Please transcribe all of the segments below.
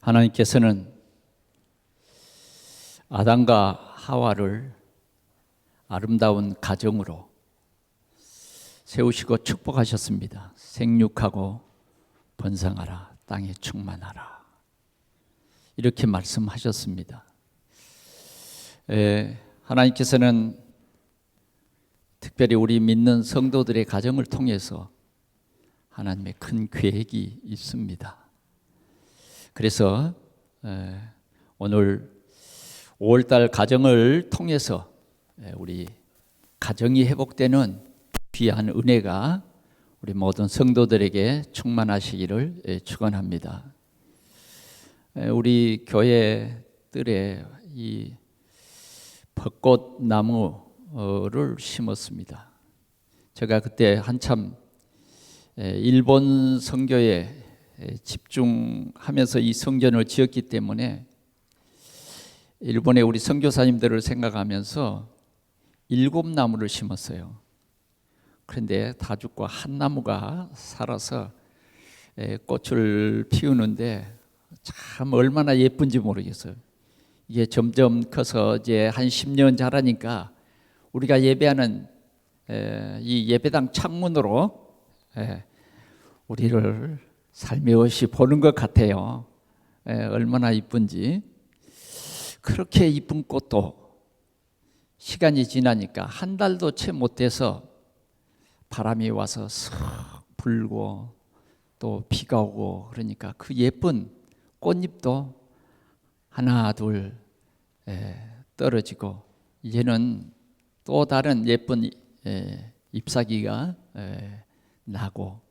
하나님께서는 아담과 하와를 아름다운 가정으로 세우시고 축복하셨습니다. 생육하고 번성하라, 땅에 충만하라, 이렇게 말씀하셨습니다. 하나님께서는 특별히 우리 믿는 성도들의 가정을 통해서 하나님의 큰 계획이 있습니다. 그래서 오늘 5월달 가정을 통해서 우리 가정이 회복되는 귀한 은혜가 우리 모든 성도들에게 충만하시기를 축원합니다. 우리 교회들의 이 벚꽃 나무를 심었습니다. 제가 그때 한참 일본 선교에 집중하면서 이 성전을 지었기 때문에 일본의 우리 선교사님들을 생각하면서 7나무를 심었어요. 그런데 다 죽고 한 나무가 살아서 꽃을 피우는데 참 얼마나 예쁜지 모르겠어요. 이게 점점 커서 이제 한 10년 자라니까 우리가 예배하는 이 예배당 창문으로 우리를 살며시 보는 것 같아요. 얼마나 이쁜지. 그렇게 이쁜 꽃도 시간이 지나니까 한 달도 채 못 돼서 바람이 와서 슥 불고 또 비가 오고 그러니까 그 예쁜 꽃잎도 하나 둘 떨어지고 이제는 또 다른 예쁜 잎사귀가 나고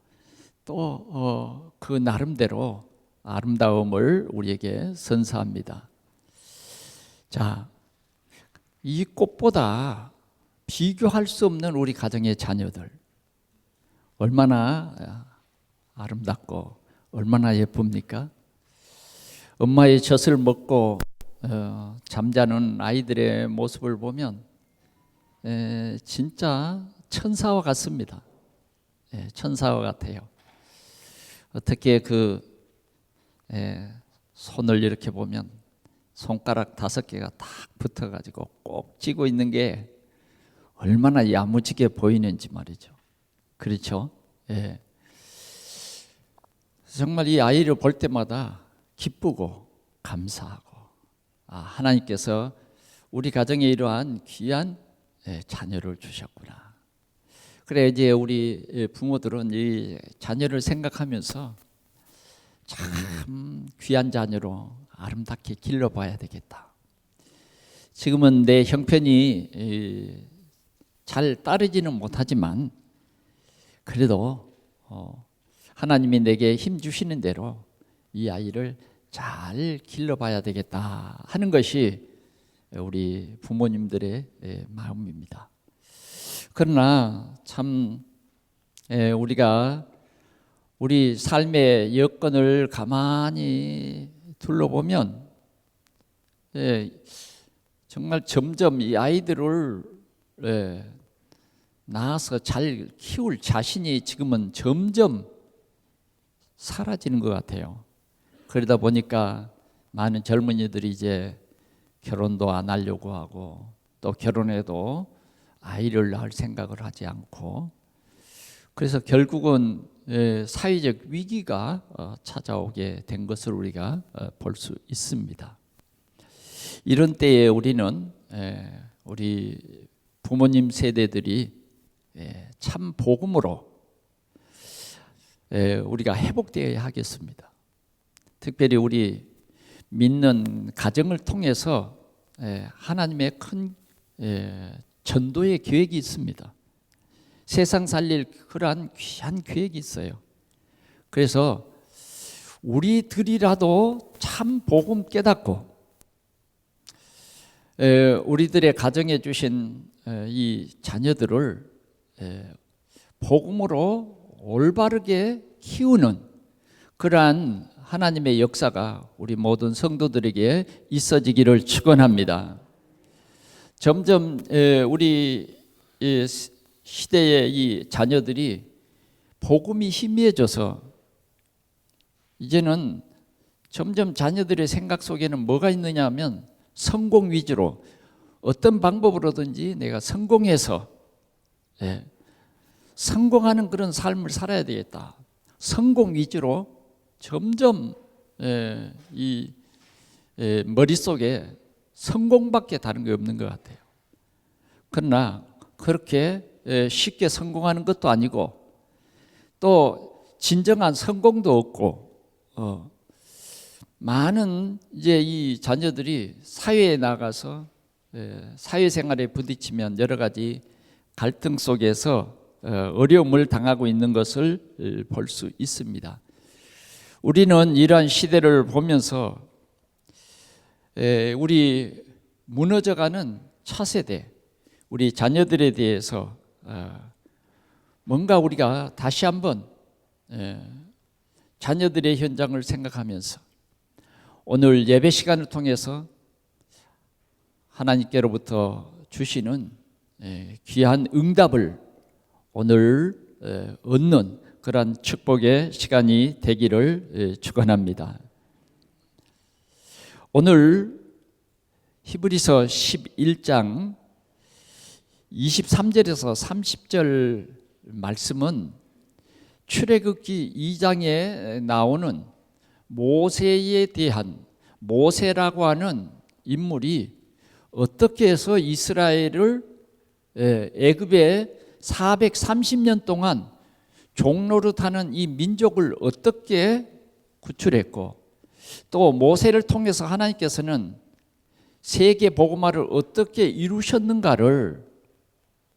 또 그 나름대로 아름다움을 우리에게 선사합니다. 자, 이 꽃보다 비교할 수 없는 우리 가정의 자녀들 얼마나 아름답고 얼마나 예쁩니까? 엄마의 젖을 먹고 잠자는 아이들의 모습을 보면 진짜 천사와 같습니다. 천사와 같아요. 어떻게 손을 이렇게 보면 손가락 5개가 딱 붙어가지고 꼭 쥐고 있는 게 얼마나 야무지게 보이는지 말이죠. 그렇죠? 정말 이 아이를 볼 때마다 기쁘고 감사하고 하나님께서 우리 가정에 이러한 귀한 자녀를 주셨구나. 그래 이제 우리 부모들은 이 자녀를 생각하면서 참 귀한 자녀로 아름답게 길러봐야 되겠다. 지금은 내 형편이 잘 따르지는 못하지만 그래도 하나님이 내게 힘 주시는 대로 이 아이를 잘 길러봐야 되겠다 하는 것이 우리 부모님들의 마음입니다. 그러나 참 우리가 우리 삶의 여건을 가만히 둘러보면 정말 점점 이 아이들을 낳아서 잘 키울 자신이 지금은 점점 사라지는 것 같아요. 그러다 보니까 많은 젊은이들이 이제 결혼도 안 하려고 하고 또 결혼해도 아이를 낳을 생각을 하지 않고 그래서 결국은 사회적 위기가 찾아오게 된 것을 우리가 볼 수 있습니다. 이런 때에 우리는 우리 부모님 세대들이 참 복음으로 우리가 회복되어야 하겠습니다. 특별히 우리 믿는 가정을 통해서 하나님의 큰 전도의 계획이 있습니다. 세상 살릴 그러한 귀한 계획이 있어요. 그래서 우리들이라도 참 복음 깨닫고 우리들의 가정에 주신 이 자녀들을 복음으로 올바르게 키우는 그러한 하나님의 역사가 우리 모든 성도들에게 있어지기를 축원합니다. 점점 우리 시대의 이 자녀들이 복음이 희미해져서 이제는 점점 자녀들의 생각 속에는 뭐가 있느냐 하면 성공 위주로 어떤 방법으로든지 내가 성공해서 성공하는 그런 삶을 살아야 되겠다. 성공 위주로 점점 이 머릿속에 성공밖에 다른 게 없는 것 같아요. 그러나 그렇게 쉽게 성공하는 것도 아니고 또 진정한 성공도 없고 많은 이제 이 자녀들이 사회에 나가서 사회생활에 부딪히면 여러 가지 갈등 속에서 어려움을 당하고 있는 것을 볼 수 있습니다. 우리는 이러한 시대를 보면서 우리 무너져가는 차세대, 우리 자녀들에 대해서 뭔가 우리가 다시 한번 자녀들의 현장을 생각하면서 오늘 예배 시간을 통해서 하나님께로부터 주시는 귀한 응답을 오늘 얻는 그러한 축복의 시간이 되기를 축원합니다. 오늘 히브리서 11장 23절에서 30절 말씀은 출애굽기 2장에 나오는 모세에 대한, 모세라고 하는 인물이 어떻게 해서 이스라엘을 애굽에 430년 동안 종노릇하는 이 민족을 어떻게 구출했고, 또 모세를 통해서 하나님께서는 세계 복음화를 어떻게 이루셨는가를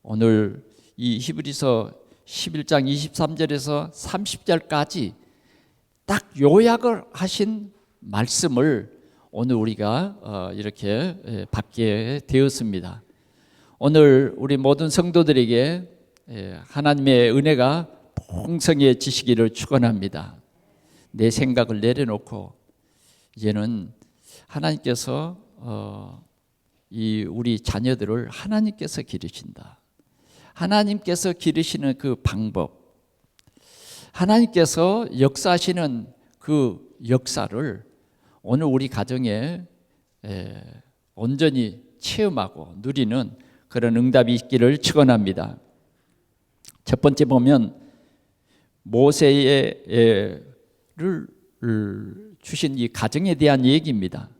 오늘 이 히브리서 11장 23절에서 30절까지 딱 요약을 하신 말씀을 오늘 우리가 이렇게 받게 되었습니다. 오늘 우리 모든 성도들에게 하나님의 은혜가 풍성해지시기를 축원합니다. 내 생각을 내려놓고 이제는 하나님께서 이 우리 자녀들을 하나님께서 기르신다. 하나님께서 기르시는 그 방법, 하나님께서 역사하시는 그 역사를 오늘 우리 가정에 온전히 체험하고 누리는 그런 응답이 있기를 축원합니다. 첫 번째 보면 모세를 주신 이 가정에 대한 얘기입니다.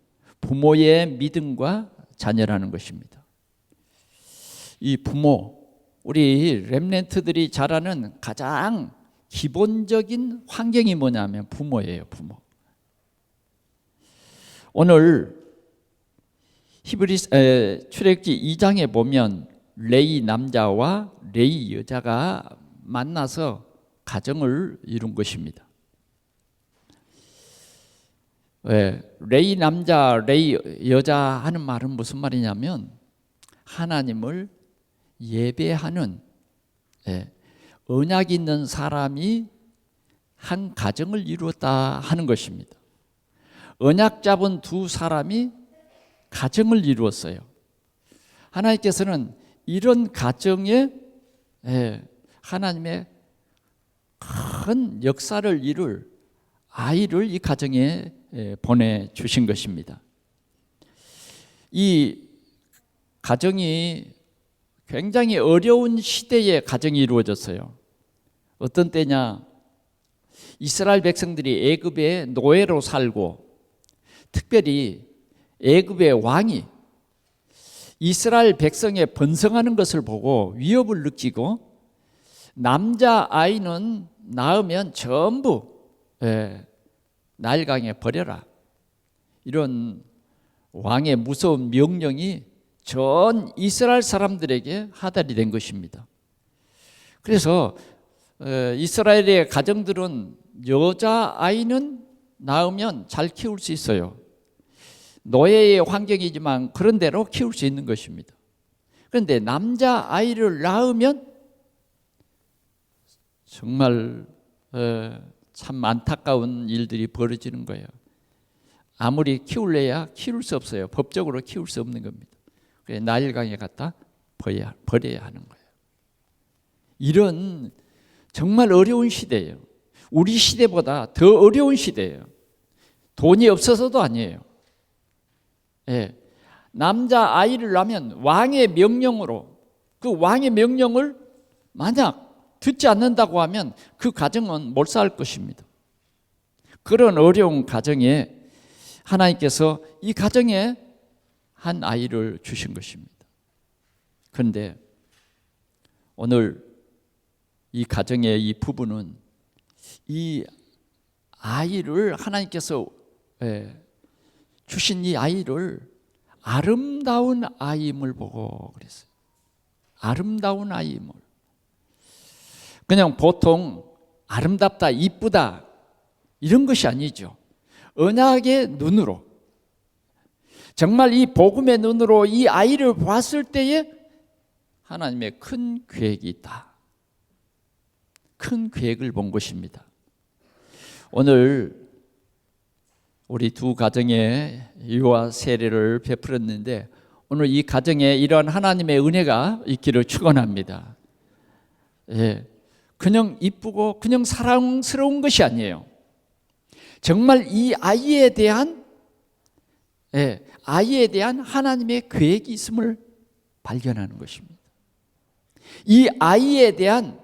부모의 믿음과 자녀라는 것입니다. 이 부모, 우리 렘넌트들이 자라는 가장 기본적인 환경이 뭐냐면 부모예요. 부모. 오늘 출애굽기 2장에 보면 레위 남자와 레위 여자가 만나서 가정을 이룬 것입니다. 레위 남자, 레위 여자 하는 말은 무슨 말이냐면 하나님을 예배하는 언약 있는 사람이 한 가정을 이루었다 하는 것입니다. 언약 잡은 두 사람이 가정을 이루었어요. 하나님께서는 이런 가정에 하나님의 큰 역사를 이룰 아이를 이 가정에 보내주신 것입니다. 이 가정이 굉장히 어려운 시대에 가정이 이루어졌어요. 어떤 때냐? 이스라엘 백성들이 애굽의 노예로 살고 특별히 애굽의 왕이 이스라엘 백성의 번성하는 것을 보고 위협을 느끼고 남자 아이는 낳으면 전부 나일강에 버려라. 이런 왕의 무서운 명령이 전 이스라엘 사람들에게 하달이 된 것입니다. 그래서 이스라엘의 가정들은 여자 아이는 낳으면 잘 키울 수 있어요. 노예의 환경이지만 그런 대로 키울 수 있는 것입니다. 그런데 남자 아이를 낳으면 정말 참 안타까운 일들이 벌어지는 거예요. 아무리 키울래야 키울 수 없어요. 법적으로 키울 수 없는 겁니다. 그래서 나일강에 갖다 버려야 하는 거예요. 이런 정말 어려운 시대예요. 우리 시대보다 더 어려운 시대예요. 돈이 없어서도 아니에요. 예. 남자 아이를 낳으면 왕의 명령으로, 그 왕의 명령을 만약 듣지 않는다고 하면 그 가정은 몰살 것입니다. 그런 어려운 가정에 하나님께서 이 가정에 한 아이를 주신 것입니다. 그런데 오늘 이 가정의 이 부부는 이 아이를 하나님께서 주신 이 아이를 아름다운 아이임을 보고 그랬어요. 아름다운 아이임을. 그냥 보통 아름답다, 이쁘다 이런 것이 아니죠. 언약의 눈으로, 정말 이 복음의 눈으로 이 아이를 봤을 때에 하나님의 큰 계획이 있다. 큰 계획을 본 것입니다. 오늘 우리 두 가정의 유아 세례를 베풀었는데 오늘 이 가정에 이러한 하나님의 은혜가 있기를 축원합니다. 예, 그냥 이쁘고 그냥 사랑스러운 것이 아니에요. 정말 이 아이에 대한 하나님의 계획이 있음을 발견하는 것입니다. 이 아이에 대한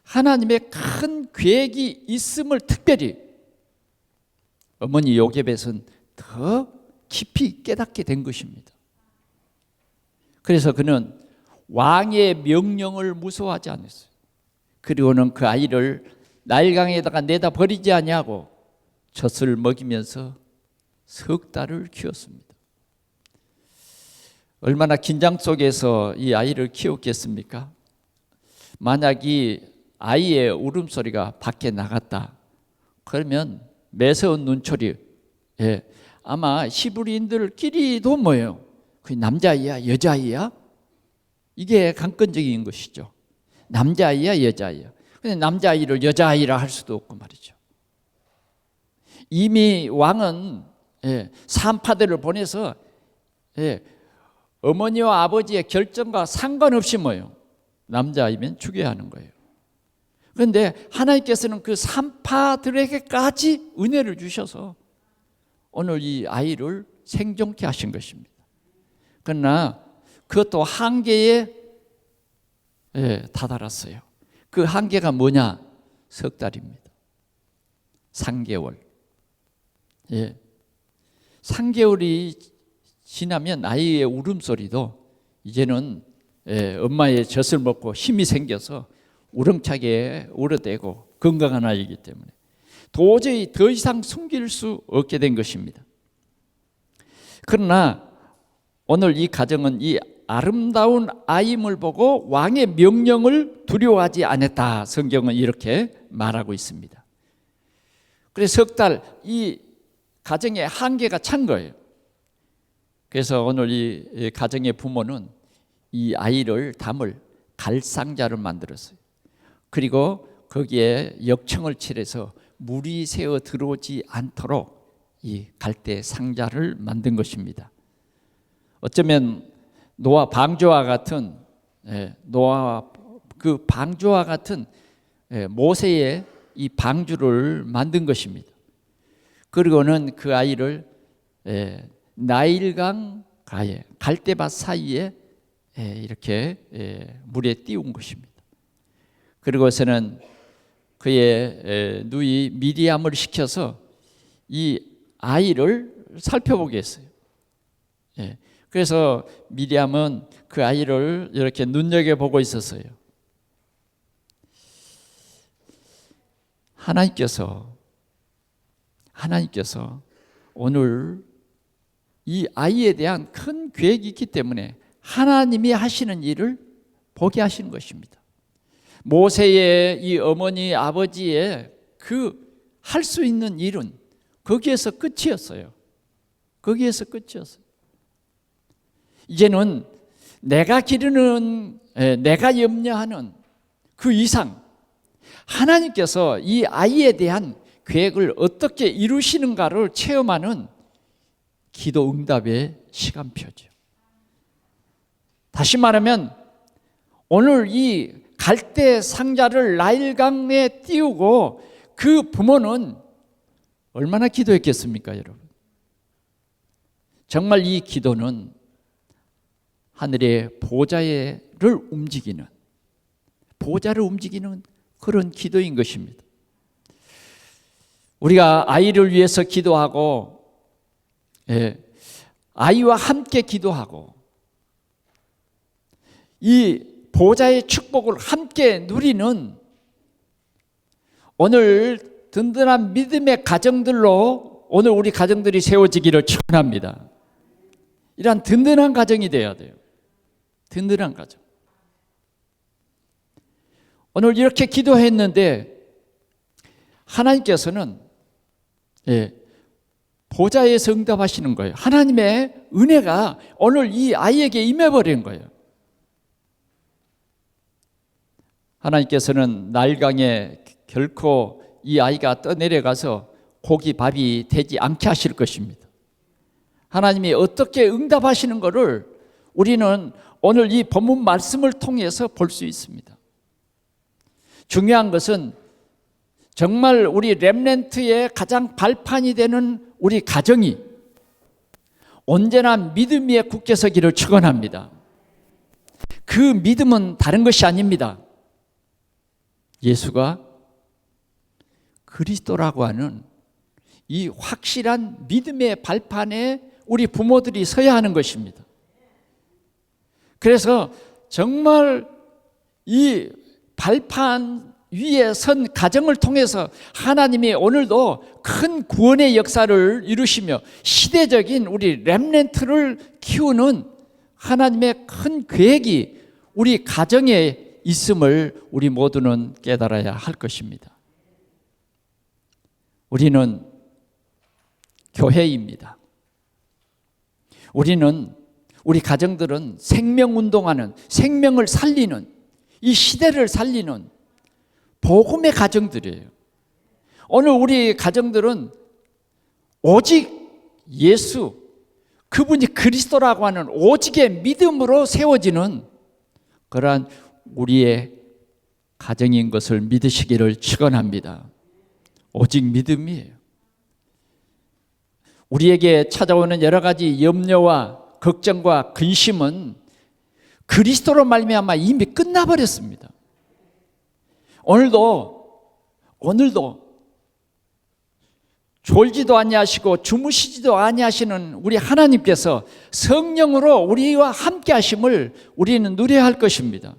하나님의 큰 계획이 있음을 특별히 어머니 요셉에서는 더 깊이 깨닫게 된 것입니다. 그래서 그는 왕의 명령을 무서워하지 않았어요. 그리고는 그 아이를 나일강에다가 내다 버리지 아니하고 젖을 먹이면서 석 달을 키웠습니다. 얼마나 긴장 속에서 이 아이를 키웠겠습니까? 만약 이 아이의 울음소리가 밖에 나갔다 그러면 매서운 눈초리, 아마 히브리인들끼리도 뭐예요? 그 남자아이야 여자아이야? 이게 관건적인 것이죠. 남자아이야 여자아이야. 근데 남자아이를 여자아이라 할 수도 없고 말이죠. 이미 왕은 산파들을 보내서 어머니와 아버지의 결정과 상관없이 뭐예요? 남자아이면 죽여야 하는 거예요. 그런데 하나님께서는 그 산파들에게까지 은혜를 주셔서 오늘 이 아이를 생존케 하신 것입니다. 그러나 그것도 한계에 다다랐어요. 그 한계가 뭐냐? 석 달입니다. 3개월. 3개월이 지나면 아이의 울음소리도 이제는 엄마의 젖을 먹고 힘이 생겨서 우렁차게 울어대고 건강한 아이이기 때문에 도저히 더 이상 숨길 수 없게 된 것입니다. 그러나 오늘 이 가정은 이 아름다운 아임을 보고 왕의 명령을 두려워하지 않았다. 성경은 이렇게 말하고 있습니다. 그래서 석 달 이 가정의 한계가 찬 거예요. 그래서 오늘 이 가정의 부모는 이 아이를 담을 갈상자를 만들었어요. 그리고 거기에 역청을 칠해서 물이 새어 들어오지 않도록 이 갈대 상자를 만든 것입니다. 어쩌면 노아 방주와 같은 모세의 이 방주를 만든 것입니다. 그리고는 그 아이를 나일강 가에 갈대밭 사이에 이렇게 물에 띄운 것입니다. 그리고서는 그의 누이 미리암을 시켜서 이 아이를 살펴보게 했어요. 그래서 미리암은 그 아이를 이렇게 눈여겨보고 있었어요. 하나님께서 오늘 이 아이에 대한 큰 계획이 있기 때문에 하나님이 하시는 일을 보게 하시는 것입니다. 모세의 이 어머니 아버지의 그 할 수 있는 일은 거기에서 끝이었어요. 이제는 내가 기르는, 내가 염려하는 그 이상 하나님께서 이 아이에 대한 계획을 어떻게 이루시는가를 체험하는 기도 응답의 시간표죠. 다시 말하면 오늘 이 갈대 상자를 나일강에 띄우고 그 부모는 얼마나 기도했겠습니까, 여러분? 정말 이 기도는 하늘의 보좌를 움직이는, 보좌를 움직이는 그런 기도인 것입니다. 우리가 아이를 위해서 기도하고, 아이와 함께 기도하고, 이 보좌의 축복을 함께 누리는 오늘 든든한 믿음의 가정들로 오늘 우리 가정들이 세워지기를 축원합니다. 이러한 든든한 가정이 되어야 돼요. 든든한 가정. 오늘 이렇게 기도했는데 하나님께서는 보좌에서 응답하시는 거예요. 하나님의 은혜가 오늘 이 아이에게 임해버린 거예요. 하나님께서는 날강에 결코 이 아이가 떠내려가서 고기 밥이 되지 않게 하실 것입니다. 하나님이 어떻게 응답하시는 것을 우리는 오늘 이 본문 말씀을 통해서 볼 수 있습니다. 중요한 것은 정말 우리 렘넌트의 가장 발판이 되는 우리 가정이 언제나 믿음 위에 굳게 서기를 축원합니다. 그 믿음은 다른 것이 아닙니다. 예수가 그리스도라고 하는 이 확실한 믿음의 발판에 우리 부모들이 서야 하는 것입니다. 그래서 정말 이 발판 위에 선 가정을 통해서 하나님이 오늘도 큰 구원의 역사를 이루시며 시대적인 우리 렘넌트를 키우는 하나님의 큰 계획이 우리 가정에 있음을 우리 모두는 깨달아야 할 것입니다. 우리는 교회입니다. 우리 가정들은 생명운동하는, 생명을 살리는, 이 시대를 살리는 복음의 가정들이에요. 오늘 우리 가정들은 오직 예수, 그분이 그리스도라고 하는 오직의 믿음으로 세워지는 그러한 우리의 가정인 것을 믿으시기를 축원합니다. 오직 믿음이에요. 우리에게 찾아오는 여러 가지 염려와 걱정과 근심은 그리스도로 말미암아 이미 끝나버렸습니다. 오늘도 졸지도 아니하시고 주무시지도 아니하시는 우리 하나님께서 성령으로 우리와 함께 하심을 우리는 누려야 할 것입니다.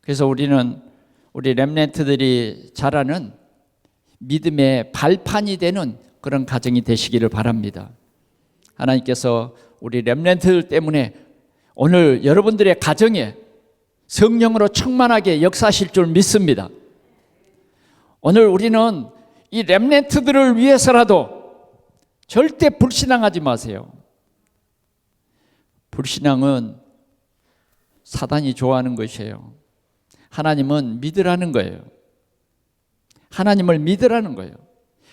그래서 우리는 우리 렘넌트들이 자라는 믿음의 발판이 되는 그런 가정이 되시기를 바랍니다. 하나님께서 우리 렘넌트들 때문에 오늘 여러분들의 가정에 성령으로 충만하게 역사하실 줄 믿습니다. 오늘 우리는 이 렘넌트들을 위해서라도 절대 불신앙하지 마세요. 불신앙은 사단이 좋아하는 것이에요. 하나님은 믿으라는 거예요. 하나님을 믿으라는 거예요.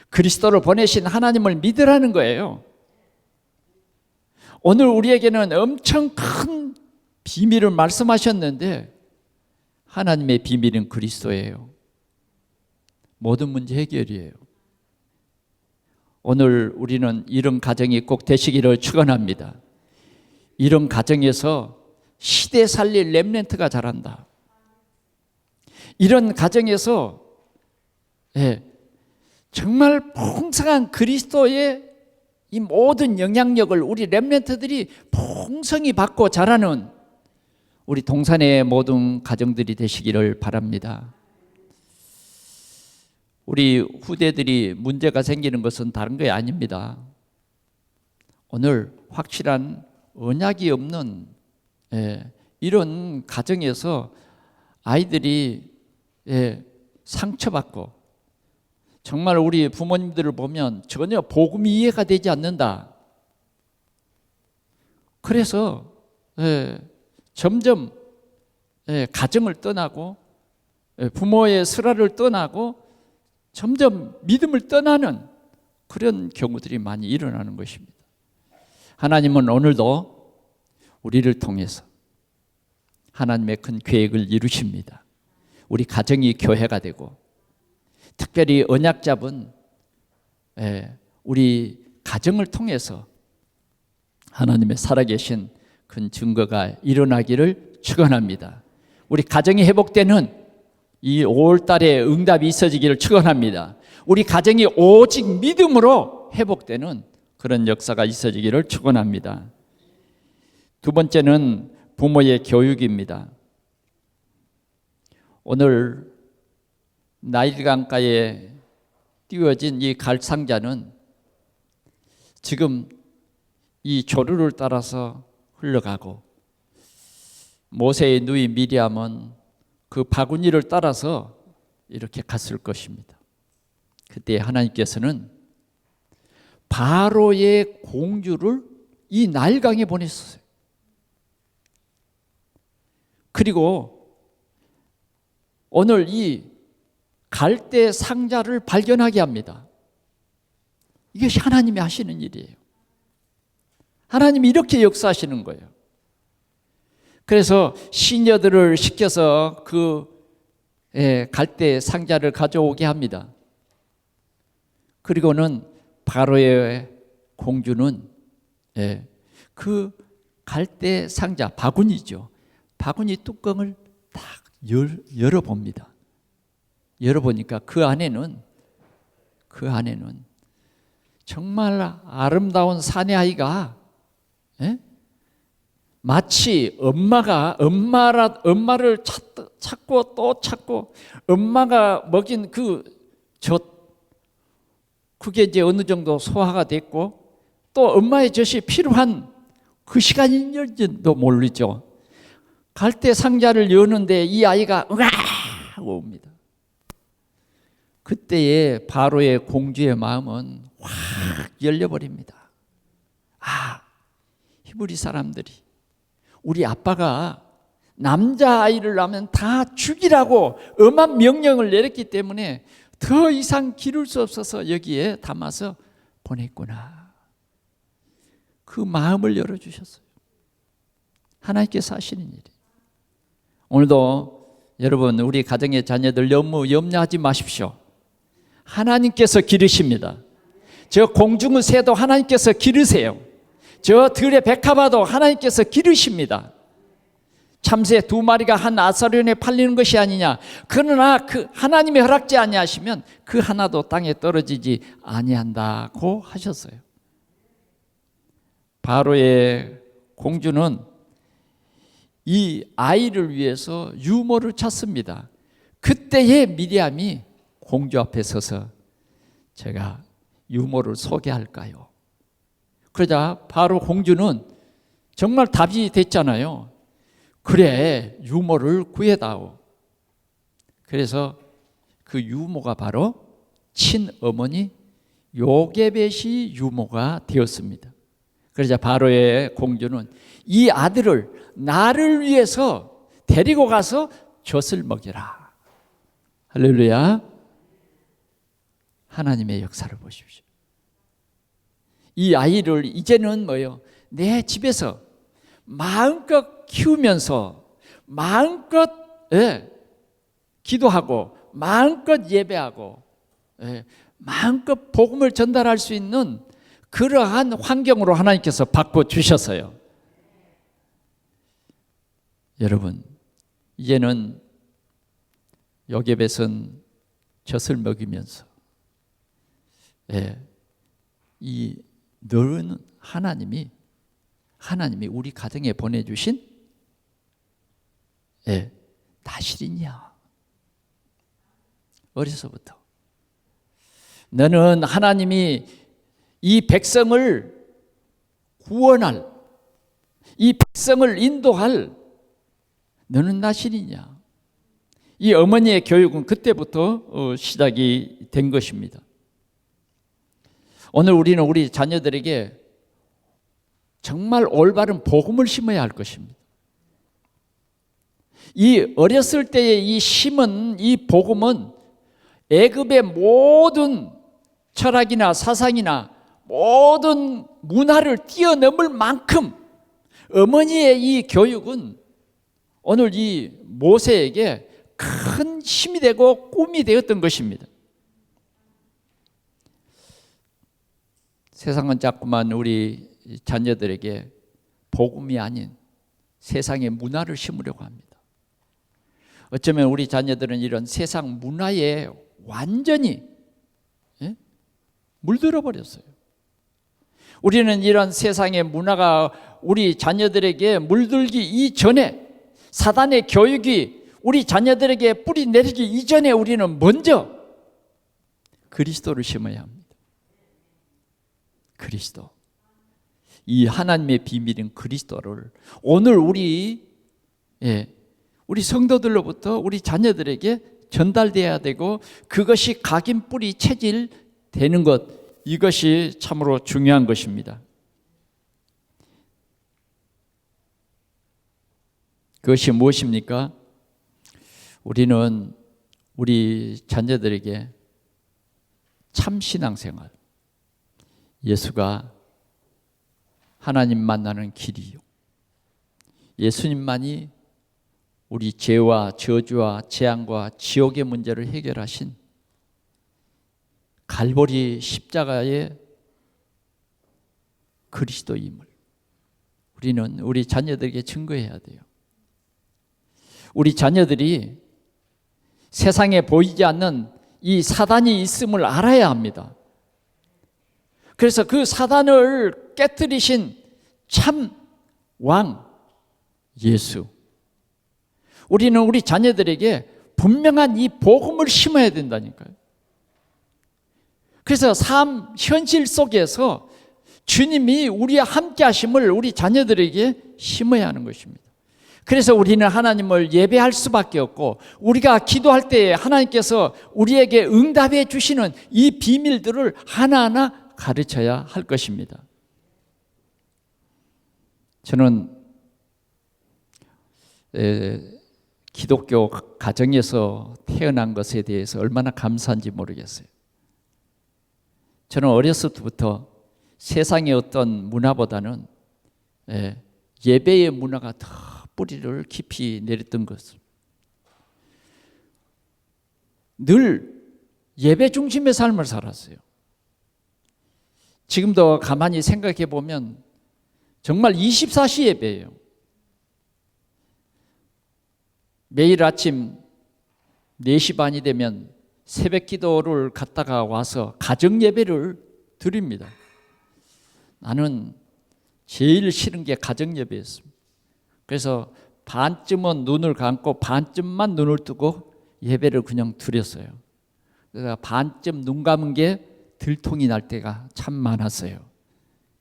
그리스도를 보내신 하나님을 믿으라는 거예요. 오늘 우리에게는 엄청 큰 비밀을 말씀하셨는데 하나님의 비밀은 그리스도예요. 모든 문제 해결이에요. 오늘 우리는 이런 가정이 꼭 되시기를 축원합니다. 이런 가정에서 시대 살릴 렘넌트가 자란다. 이런 가정에서 정말 풍성한 그리스도의 이 모든 영향력을 우리 렘넌트들이 풍성히 받고 자라는 우리 동산의 모든 가정들이 되시기를 바랍니다. 우리 후대들이 문제가 생기는 것은 다른 게 아닙니다. 오늘 확실한 언약이 없는 이런 가정에서 아이들이 상처받고 정말 우리 부모님들을 보면 전혀 복음이 이해가 되지 않는다. 그래서 점점 가정을 떠나고 부모의 슬하를 떠나고 점점 믿음을 떠나는 그런 경우들이 많이 일어나는 것입니다. 하나님은 오늘도 우리를 통해서 하나님의 큰 계획을 이루십니다. 우리 가정이 교회가 되고 특별히 언약 잡은 우리 가정을 통해서 하나님의 살아계신 큰 증거가 일어나기를 축원합니다. 우리 가정이 회복되는 이 5월 달에 응답이 있어지기를 축원합니다. 우리 가정이 오직 믿음으로 회복되는 그런 역사가 있어지기를 축원합니다. 두 번째는 부모의 교육입니다. 오늘 나일 강가에 띄워진 이 갈상자는 지금 이 조류를 따라서 흘러가고, 모세의 누이 미리암은 그 바구니를 따라서 이렇게 갔을 것입니다. 그때 하나님께서는 바로의 공주를 이 나일강에 보냈어요. 그리고 오늘 이 갈대 상자를 발견하게 합니다. 이것이 하나님이 하시는 일이에요. 하나님이 이렇게 역사하시는 거예요. 그래서 시녀들을 시켜서 그 갈대 상자를 가져오게 합니다. 그리고는 바로의 공주는 그 갈대 상자, 바구니죠. 바구니 뚜껑을 딱 열어봅니다. 열어보니까 그 안에는 정말 아름다운 사내 아이가 마치 엄마를 찾고 또 찾고, 엄마가 먹인 그 젖, 그게 이제 어느 정도 소화가 됐고, 또 엄마의 젖이 필요한 그 시간인지도 모르죠. 갈대 상자를 여는데 이 아이가 으아 하고 옵니다. 그때에 바로의 공주의 마음은 확 열려버립니다. 히브리 사람들이 우리 아빠가 남자아이를 낳으면 다 죽이라고 엄한 명령을 내렸기 때문에 더 이상 기를 수 없어서 여기에 담아서 보냈구나. 그 마음을 열어주셨어요. 하나님께서 하시는 일이. 오늘도 여러분, 우리 가정의 자녀들 너무 염려하지 마십시오. 하나님께서 기르십니다. 저 공중의 새도 하나님께서 기르세요. 저 들의 백합화도 하나님께서 기르십니다. 참새 2마리가 한 아사련에 팔리는 것이 아니냐. 그러나 그 하나님이 허락지 아니하시면 그 하나도 땅에 떨어지지 아니한다고 하셨어요. 바로의 공주는 이 아이를 위해서 유모를 찾습니다. 그때에 미리암이 공주 앞에 서서 제가 유모를 소개할까요? 그러자 바로 공주는 정말 답이 됐잖아요. 그래, 유모를 구해다오. 그래서 그 유모가 바로 친어머니 요게벳이 유모가 되었습니다. 그러자 바로의 공주는 이 아들을 나를 위해서 데리고 가서 젖을 먹여라. 할렐루야. 하나님의 역사를 보십시오. 이 아이를 이제는 내 집에서 마음껏 키우면서 마음껏 기도하고 마음껏 예배하고 마음껏 복음을 전달할 수 있는 그러한 환경으로 하나님께서 바꿔주셨어요. 여러분, 이제는 요게벳은 젖을 먹이면서 이 너는 하나님이 우리 가정에 보내주신 나실이냐. 어려서부터 너는 하나님이 이 백성을 구원할, 이 백성을 인도할 너는 나실이냐. 이 어머니의 교육은 그때부터 시작이 된 것입니다. 오늘 우리는 우리 자녀들에게 정말 올바른 복음을 심어야 할 것입니다. 이 어렸을 때의 이 심은 이 복음은 애굽의 모든 철학이나 사상이나 모든 문화를 뛰어넘을 만큼 어머니의 이 교육은 오늘 이 모세에게 큰 힘이 되고 꿈이 되었던 것입니다. 세상은 자꾸만 우리 자녀들에게 복음이 아닌 세상의 문화를 심으려고 합니다. 어쩌면 우리 자녀들은 이런 세상 문화에 완전히 물들어 버렸어요. 우리는 이런 세상의 문화가 우리 자녀들에게 물들기 이전에, 사단의 교육이 우리 자녀들에게 뿌리 내리기 이전에 우리는 먼저 그리스도를 심어야 합니다. 그리스도. 이 하나님의 비밀인 그리스도를 오늘 우리 성도들로부터 우리 자녀들에게 전달돼야 되고, 그것이 각인 뿌리 체질 되는 것, 이것이 참으로 중요한 것입니다. 그것이 무엇입니까? 우리는 우리 자녀들에게 참 신앙생활, 예수가 하나님 만나는 길이요, 예수님만이 우리 죄와 저주와 재앙과 지옥의 문제를 해결하신 갈보리 십자가의 그리스도임을 우리는 우리 자녀들에게 증거해야 돼요. 우리 자녀들이 세상에 보이지 않는 이 사단이 있음을 알아야 합니다. 그래서 그 사단을 깨뜨리신 참 왕 예수, 우리는 우리 자녀들에게 분명한 이 복음을 심어야 된다니까요. 그래서 삶 현실 속에서 주님이 우리와 함께 하심을 우리 자녀들에게 심어야 하는 것입니다. 그래서 우리는 하나님을 예배할 수밖에 없고, 우리가 기도할 때 하나님께서 우리에게 응답해 주시는 이 비밀들을 하나하나 가르쳐야 할 것입니다. 저는 기독교 가정에서 태어난 것에 대해서 얼마나 감사한지 모르겠어요. 저는 어렸을 때부터 세상의 어떤 문화보다는 예배의 문화가 더 뿌리를 깊이 내렸던 것을, 늘 예배 중심의 삶을 살았어요. 지금도 가만히 생각해 보면 정말 24시 예배예요. 매일 아침 4시 반이 되면 새벽 기도를 갔다가 와서 가정 예배를 드립니다. 나는 제일 싫은 게 가정 예배였습니다. 그래서 반쯤은 눈을 감고 반쯤만 눈을 뜨고 예배를 그냥 드렸어요. 그래서 반쯤 눈 감은 게 들통이 날 때가 참 많았어요.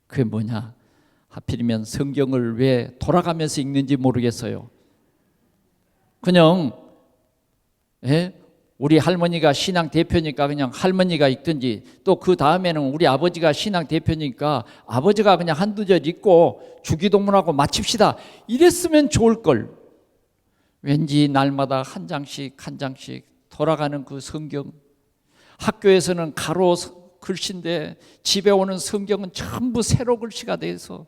그게 뭐냐? 하필이면 성경을 왜 돌아가면서 읽는지 모르겠어요. 그냥 우리 할머니가 신앙 대표니까 그냥 할머니가 읽든지, 또 그 다음에는 우리 아버지가 신앙 대표니까 아버지가 그냥 한두 절 읽고 주기도문하고 마칩시다, 이랬으면 좋을걸. 왠지 날마다 한 장씩 한 장씩 돌아가는 그 성경, 학교에서는 가로 글씨인데 집에 오는 성경은 전부 세로 글씨가 돼서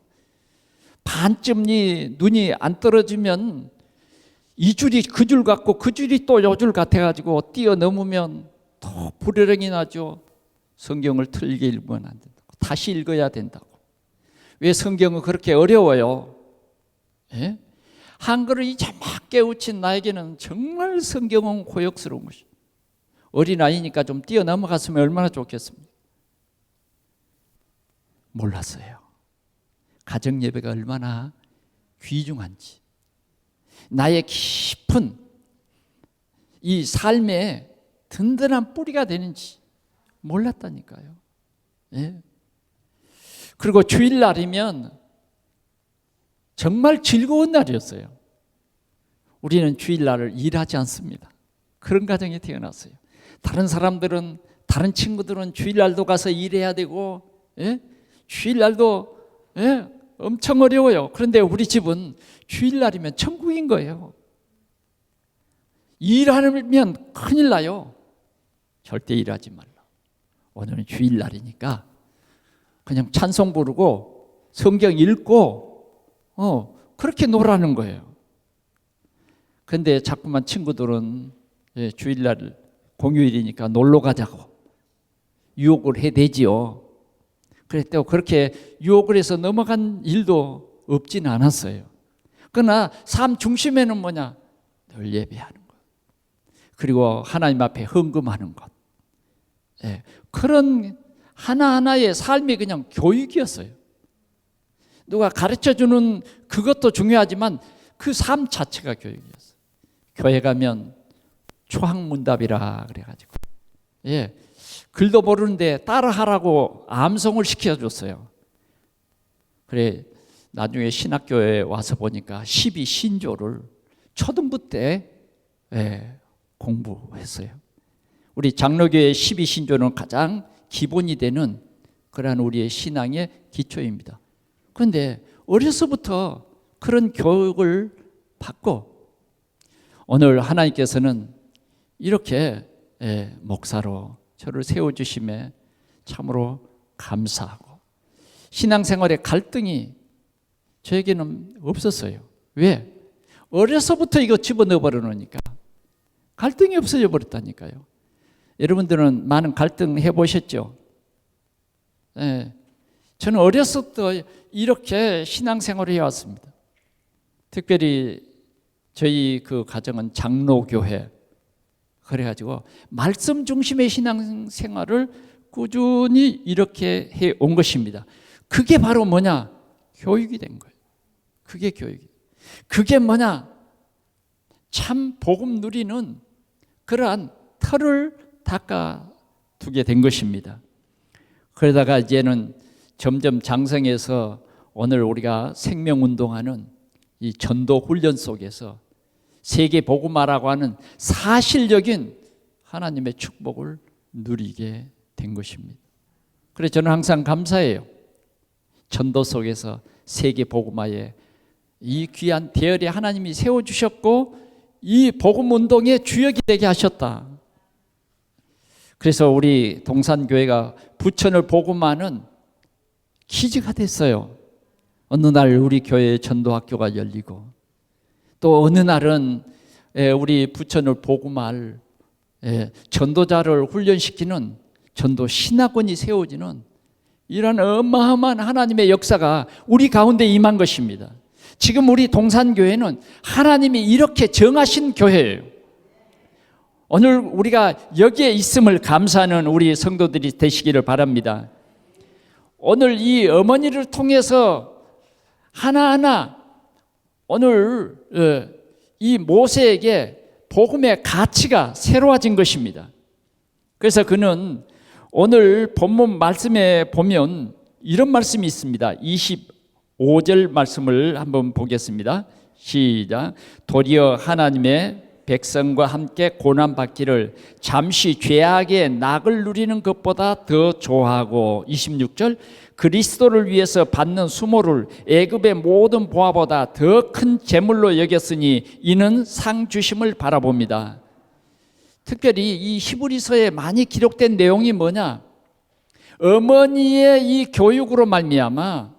반쯤이 눈이 안 떨어지면 이 줄이 그 줄 같고 그 줄이 또 요 줄 같아가지고 뛰어넘으면 또 불효령이 나죠. 성경을 틀리게 읽으면 안 된다고, 다시 읽어야 된다고. 왜 성경은 그렇게 어려워요? 한글을 이제 막 깨우친 나에게는 정말 성경은 고역스러운 것이, 어린아이니까 좀 뛰어넘어갔으면 얼마나 좋겠습니까? 몰랐어요. 가정예배가 얼마나 귀중한지, 나의 깊은 이 삶에 든든한 뿌리가 되는지 몰랐다니까요. 그리고 주일날이면 정말 즐거운 날이었어요. 우리는 주일날을 일하지 않습니다. 그런 가정에 태어났어요. 다른 사람들은, 다른 친구들은 주일날도 가서 일해야 되고, 주일날도 엄청 어려워요. 그런데 우리 집은 주일날이면 천국인 거예요. 일하면 큰일 나요. 절대 일하지 말라. 오늘은 주일날이니까 그냥 찬송 부르고 성경 읽고 그렇게 놀라는 거예요. 그런데 자꾸만 친구들은 주일날 공휴일이니까 놀러 가자고 유혹을 해대지요. 그랬대요. 그렇게 유혹을 해서 넘어간 일도 없진 않았어요. 그러나 삶 중심에는 뭐냐? 늘 예배하는 것, 그리고 하나님 앞에 헌금하는 것, 그런 하나하나의 삶이 그냥 교육이었어요. 누가 가르쳐주는 그것도 중요하지만 그 삶 자체가 교육이었어요. 교회 가면 초학문답이라 그래가지고 글도 모르는데 따라하라고 암송을 시켜줬어요. 그래 나중에 신학교에 와서 보니까 12신조를 초등부 때 공부했어요. 우리 장로교의 12신조는 가장 기본이 되는 그러한 우리의 신앙의 기초입니다. 그런데 어려서부터 그런 교육을 받고 오늘 하나님께서는 이렇게 목사로 저를 세워주심에 참으로 감사하고, 신앙생활의 갈등이 저에게는 없었어요. 왜? 어려서부터 이거 집어넣어 버려놓으니까 갈등이 없어져 버렸다니까요. 여러분들은 많은 갈등 해보셨죠? 저는 어렸을 때 이렇게 신앙생활을 해왔습니다. 특별히 저희 그 가정은 장로교회, 그래가지고 말씀 중심의 신앙생활을 꾸준히 이렇게 해온 것입니다. 그게 바로 뭐냐? 교육이 된 거예요. 그게 교육이. 그게 뭐냐? 참 복음 누리는 그러한 틀을 닦아두게 된 것입니다. 그러다가 이제는 점점 장성해서 오늘 우리가 생명운동하는 이 전도 훈련 속에서 세계 복음화라고 하는 사실적인 하나님의 축복을 누리게 된 것입니다. 그래서 저는 항상 감사해요. 전도 속에서 세계 복음화에 이 귀한 대열에 하나님이 세워주셨고 이 복음운동의 주역이 되게 하셨다. 그래서 우리 동산교회가 부천을 복음화하는 기지가 됐어요. 어느 날 우리 교회에 전도학교가 열리고, 또 어느 날은 우리 부천을 복음화할 전도자를 훈련시키는 전도 신학원이 세워지는 이런 어마어마한 하나님의 역사가 우리 가운데 임한 것입니다. 지금 우리 동산교회는 하나님이 이렇게 정하신 교회예요. 오늘 우리가 여기에 있음을 감사하는 우리 성도들이 되시기를 바랍니다. 오늘 이 어머니를 통해서 하나하나 오늘 이 모세에게 복음의 가치가 새로워진 것입니다. 그래서 그는 오늘 본문 말씀에 보면 이런 말씀이 있습니다. 25절 말씀을 한번 보겠습니다. 시작. 도리어 하나님의 백성과 함께 고난받기를 잠시 죄악의 낙을 누리는 것보다 더 좋아하고, 26절, 그리스도를 위해서 받는 수모를 애굽의 모든 보화보다 더 큰 재물로 여겼으니 이는 상 주심을 바라봅니다. 특별히 이 히브리서에 많이 기록된 내용이 뭐냐? 어머니의 이 교육으로 말미암아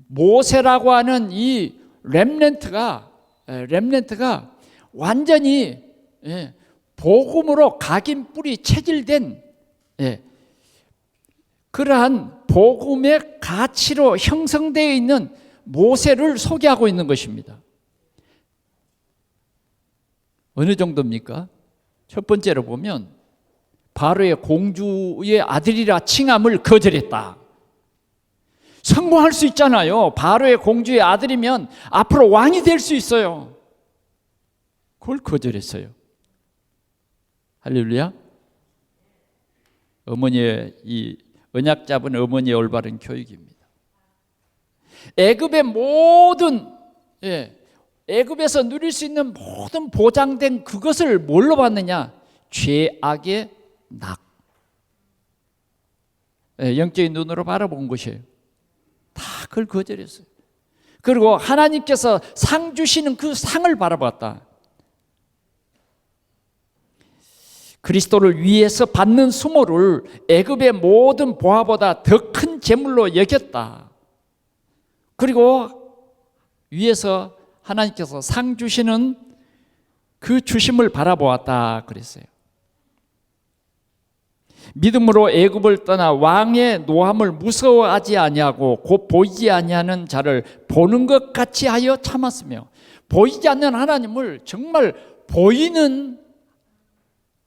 모세라고 하는 이 렘넌트가 완전히 복음으로 각인 뿌리 체질된 그러한 복음의 가치로 형성되어 있는 모세를 소개하고 있는 것입니다. 어느 정도입니까? 첫 번째로 보면 바로의 공주의 아들이라 칭함을 거절했다. 성공할 수 있잖아요. 바로의 공주의 아들이면 앞으로 왕이 될 수 있어요. 그걸 거절했어요. 할렐루야. 어머니의 이 언약 잡은 어머니의 올바른 교육입니다. 애굽의 모든 애굽에서 누릴 수 있는 모든 보장된 그것을 뭘로 받느냐? 죄악의 낙. 영적인 눈으로 바라본 것이에요. 다 그걸 거절했어요. 그리고 하나님께서 상 주시는 그 상을 바라봤다. 그리스도를 위해서 받는 수모를 애굽의 모든 보화보다 더 큰 재물로 여겼다. 그리고 위에서 하나님께서 상 주시는 그 주심을 바라보았다 그랬어요. 믿음으로 애굽을 떠나 왕의 노함을 무서워하지 아니하고 곧 보이지 아니하는 자를 보는 것 같이 하여 참았으며, 보이지 않는 하나님을 정말 보이는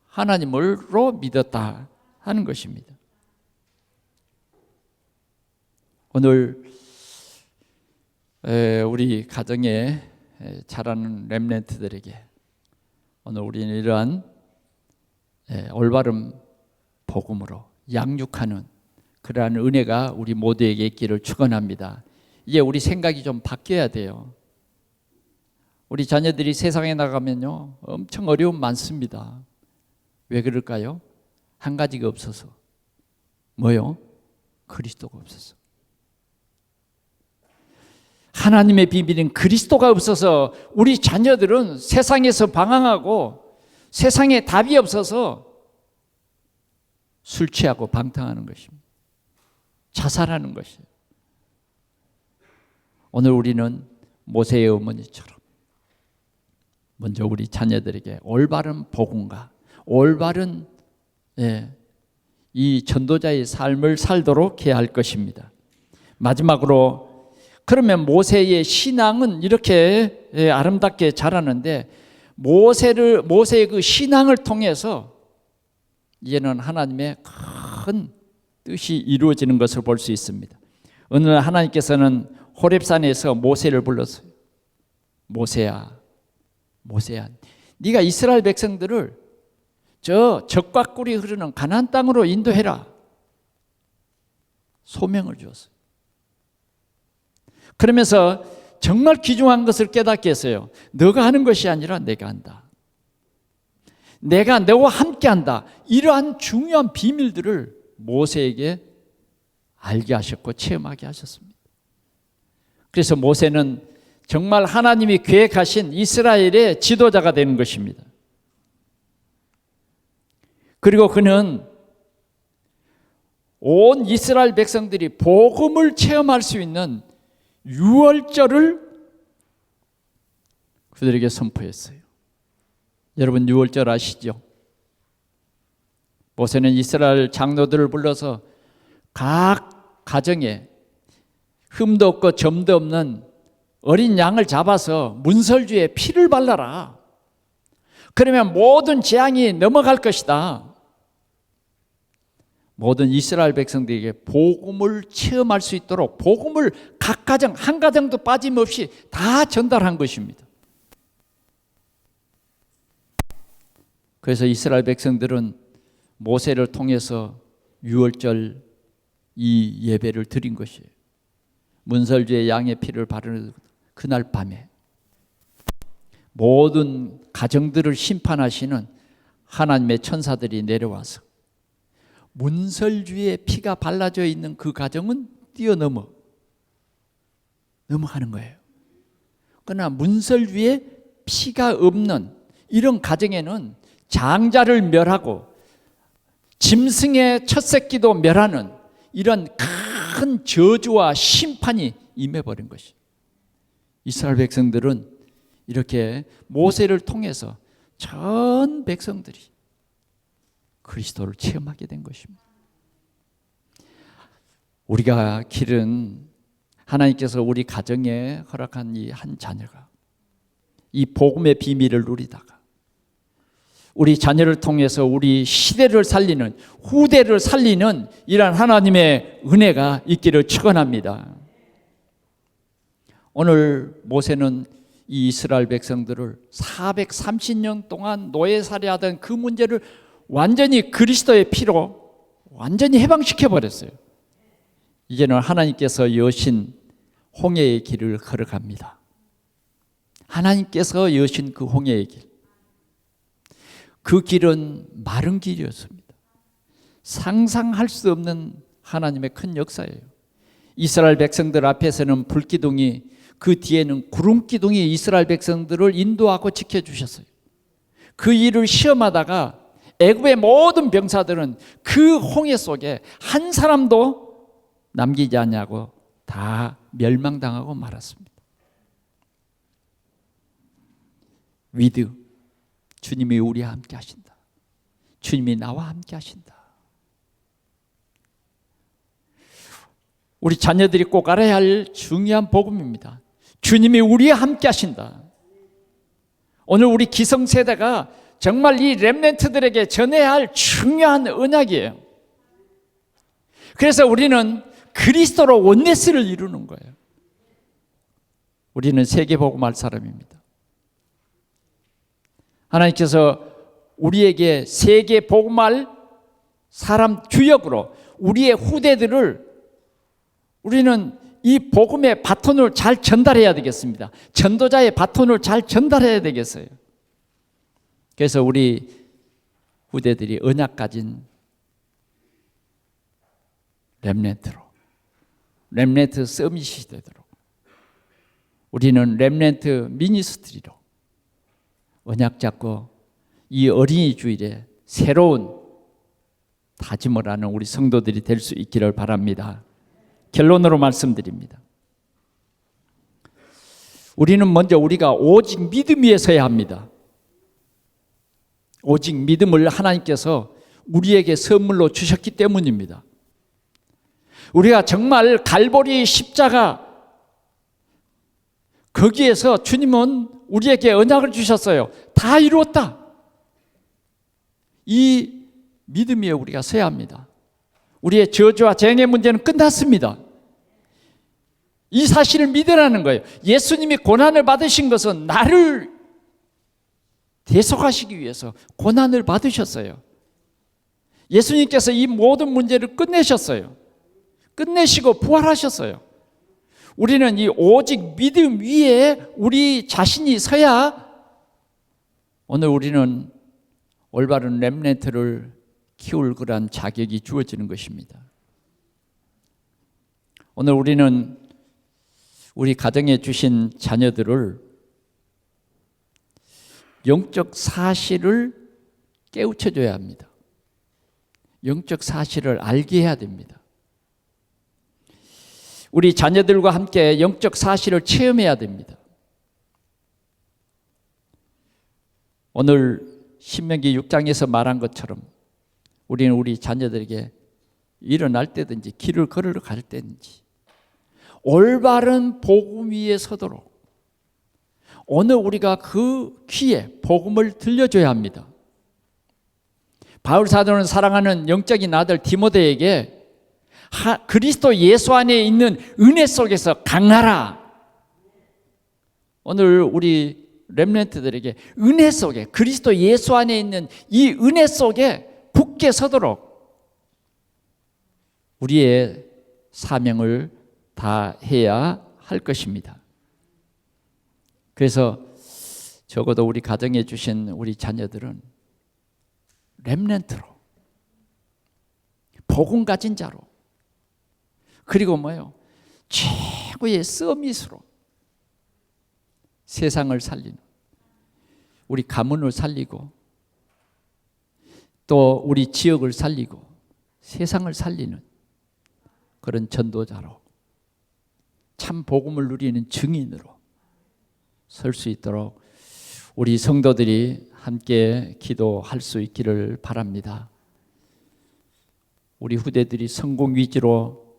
하나님으로 믿었다 하는 것입니다. 오늘 우리 가정에 자라는 렘넌트들에게 오늘 우리는 이러한 올바른 복음으로 양육하는 그러한 은혜가 우리 모두에게 있기를 축원합니다. 이제 우리 생각이 좀 바뀌어야 돼요. 우리 자녀들이 세상에 나가면요 엄청 어려움 많습니다. 왜 그럴까요? 한 가지가 없어서. 뭐요? 그리스도가 없어서. 하나님의 비밀인 그리스도가 없어서 우리 자녀들은 세상에서 방황하고 세상에 답이 없어서 술 취하고 방탕하는 것입니다. 자살하는 것이에요. 오늘 우리는 모세의 어머니처럼 먼저 우리 자녀들에게 올바른 복음과 올바른 이 전도자의 삶을 살도록 해야 할 것입니다. 마지막으로 그러면 모세의 신앙은 이렇게 아름답게 자라는데 모세의 그 신앙을 통해서 이제는 하나님의 큰 뜻이 이루어지는 것을 볼 수 있습니다. 어느 날 하나님께서는 호렙산에서 모세를 불렀어요. 모세야, 모세야, 네가 이스라엘 백성들을 저 적과 꿀이 흐르는 가나안 땅으로 인도해라. 소명을 주었어요. 그러면서 정말 귀중한 것을 깨닫게 했어요. 너가 하는 것이 아니라 내가 한다. 내가 너와 함께 한다. 이러한 중요한 비밀들을 모세에게 알게 하셨고 체험하게 하셨습니다. 그래서 모세는 정말 하나님이 계획하신 이스라엘의 지도자가 되는 것입니다. 그리고 그는 온 이스라엘 백성들이 복음을 체험할 수 있는 유월절을 그들에게 선포했어요. 여러분 유월절 아시죠? 모세는 이스라엘 장로들을 불러서 각 가정에 흠도 없고 점도 없는 어린 양을 잡아서 문설주에 피를 발라라. 그러면 모든 재앙이 넘어갈 것이다. 모든 이스라엘 백성들에게 복음을 체험할 수 있도록 복음을 각 가정 한 가정도 빠짐없이 다 전달한 것입니다. 그래서 이스라엘 백성들은 모세를 통해서 유월절 이 예배를 드린 것이에요. 문설주에 양의 피를 바르는 그날 밤에 모든 가정들을 심판하시는 하나님의 천사들이 내려와서 문설주에 피가 발라져 있는 그 가정은 넘어가는 거예요. 그러나 문설주에 피가 없는 이런 가정에는 장자를 멸하고 짐승의 첫 새끼도 멸하는 이런 큰 저주와 심판이 임해버린 것이. 이스라엘 백성들은 이렇게 모세를 통해서 전 백성들이 그리스도를 체험하게 된 것입니다. 우리가 기른 하나님께서 우리 가정에 허락한 이 한 자녀가 이 복음의 비밀을 누리다가 우리 자녀를 통해서 우리 시대를 살리는 후대를 살리는 이러한 하나님의 은혜가 있기를 축원합니다. 오늘 모세는 이 이스라엘 백성들을 430년 동안 노예살이하던 그 문제를 완전히 그리스도의 피로 완전히 해방시켜 버렸어요. 이제는 하나님께서 여신 홍해의 길을 걸어갑니다. 하나님께서 여신 그 홍해의 길, 그 길은 마른 길이었습니다. 상상할 수 없는 하나님의 큰 역사예요. 이스라엘 백성들 앞에서는 불기둥이, 그 뒤에는 구름기둥이 이스라엘 백성들을 인도하고 지켜주셨어요. 그 일을 시험하다가 애굽의 모든 병사들은 그 홍해 속에 한 사람도 남기지 않냐고 다 멸망당하고 말았습니다. 위드, 주님이 우리와 함께 하신다. 주님이 나와 함께 하신다. 우리 자녀들이 꼭 알아야 할 중요한 복음입니다. 주님이 우리와 함께 하신다. 오늘 우리 기성세대가 정말 이 렘넌트들에게 전해야 할 중요한 언약이에요. 그래서 우리는 그리스도로 원네스를 이루는 거예요. 우리는 세계복음할 사람입니다. 하나님께서 우리에게 세계복음할 사람 주역으로 우리의 후대들을 우리는 이 복음의 바톤을 잘 전달해야 되겠습니다. 전도자의 바톤을 잘 전달해야 되겠어요. 그래서 우리 후대들이 언약 가진 렘넌트로, 렘넌트 서밋이 되도록 우리는 렘넌트 미니스트리로 언약 잡고 이 어린이 주일에 새로운 다짐을 하는 우리 성도들이 될 수 있기를 바랍니다. 결론으로 말씀드립니다. 우리는 먼저 우리가 오직 믿음 위에 서야 합니다. 오직 믿음을 하나님께서 우리에게 선물로 주셨기 때문입니다. 우리가 정말 갈보리 십자가 거기에서 주님은 우리에게 언약을 주셨어요. 다 이루었다. 이 믿음 위에 우리가 서야 합니다. 우리의 저주와 쟁의 문제는 끝났습니다. 이 사실을 믿으라는 거예요. 예수님이 고난을 받으신 것은 나를 대속하시기 위해서 고난을 받으셨어요. 예수님께서 이 모든 문제를 끝내셨어요. 끝내시고 부활하셨어요. 우리는 이 오직 믿음 위에 우리 자신이 서야 오늘 우리는 올바른 렘넌트를 키울 그러한 자격이 주어지는 것입니다. 오늘 우리는 우리 가정에 주신 자녀들을 영적 사실을 깨우쳐줘야 합니다. 영적 사실을 알게 해야 됩니다. 우리 자녀들과 함께 영적 사실을 체험해야 됩니다. 오늘 신명기 6장에서 말한 것처럼 우리는 우리 자녀들에게 일어날 때든지 길을 걸으러 갈 때든지 올바른 복음 위에 서도록 오늘 우리가 그 귀에 복음을 들려줘야 합니다. 바울 사도는 사랑하는 영적인 아들 디모데에게 그리스도 예수 안에 있는 은혜 속에서 강하라. 오늘 우리 렘넌트들에게 은혜 속에 그리스도 예수 안에 있는 이 은혜 속에 굳게 서도록 우리의 사명을 다해야 할 것입니다. 그래서 적어도 우리 가정에 주신 우리 자녀들은 렘넌트로 복음 가진 자로 그리고 뭐예요? 최고의 서밋으로 세상을 살리는 우리 가문을 살리고 또 우리 지역을 살리고 세상을 살리는 그런 전도자로 참 복음을 누리는 증인으로 설 수 있도록 우리 성도들이 함께 기도할 수 있기를 바랍니다. 우리 후대들이 성공 위주로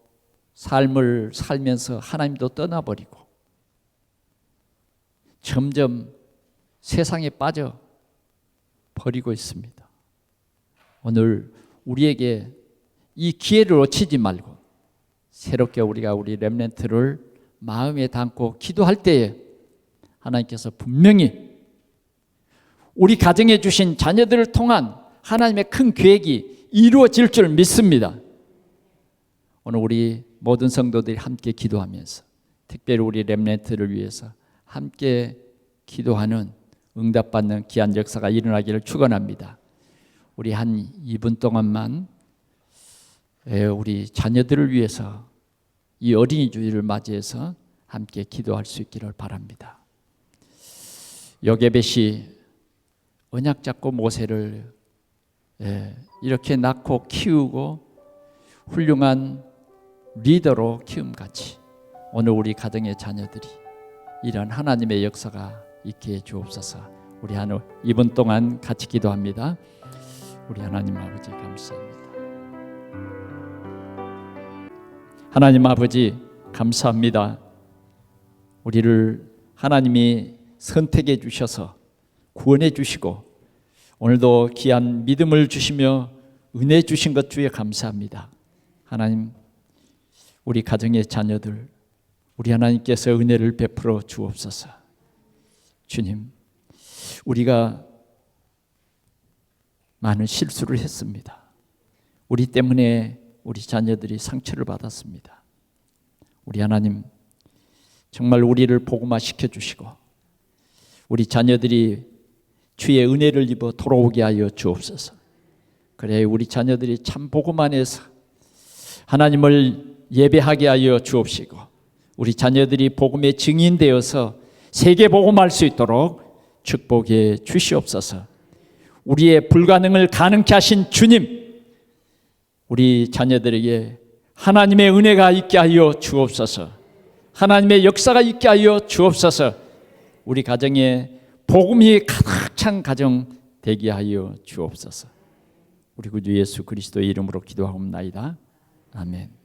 삶을 살면서 하나님도 떠나버리고 점점 세상에 빠져 버리고 있습니다. 오늘 우리에게 이 기회를 놓치지 말고 새롭게 우리가 우리 렘넌트를 마음에 담고 기도할 때에 하나님께서 분명히 우리 가정에 주신 자녀들을 통한 하나님의 큰 계획이 이루어질 줄 믿습니다. 오늘 우리 모든 성도들이 함께 기도하면서 특별히 우리 렘넌트를 위해서 함께 기도하는 응답받는 귀한 역사가 일어나기를 축원합니다. 우리 한 2분 동안만 우리 자녀들을 위해서 이 어린이 주일을 맞이해서 함께 기도할 수 있기를 바랍니다. 요게벳이 언약 잡고 모세를 이렇게 낳고 키우고 훌륭한 리더로 키움같이 오늘 우리 가정의 자녀들이 이런 하나님의 역사가 있게 해 주옵소서. 우리 한 2분 동안 같이 기도합니다. 우리 하나님 아버지 감사합니다. 하나님 아버지 감사합니다. 우리를 하나님이 선택해 주셔서 구원해 주시고 오늘도 귀한 믿음을 주시며 은혜 주신 것 주에 감사합니다. 하나님, 우리 가정의 자녀들, 우리 하나님께서 은혜를 베풀어 주옵소서. 주님, 우리가 많은 실수를 했습니다. 우리 때문에 우리 자녀들이 상처를 받았습니다. 우리 하나님, 정말 우리를 복음화시켜 주시고 우리 자녀들이 주의 은혜를 입어 돌아오게 하여 주옵소서. 그래야 우리 자녀들이 참 복음 안에서 하나님을 예배하게 하여 주옵시고 우리 자녀들이 복음의 증인되어서 세계 복음할 수 있도록 축복해 주시옵소서. 우리의 불가능을 가능케 하신 주님, 우리 자녀들에게 하나님의 은혜가 있게 하여 주옵소서. 하나님의 역사가 있게 하여 주옵소서. 우리 가정에 복음이 가득 찬 가정 되게 하여 주옵소서. 우리 구주 예수 그리스도의 이름으로 기도하옵나이다. 아멘.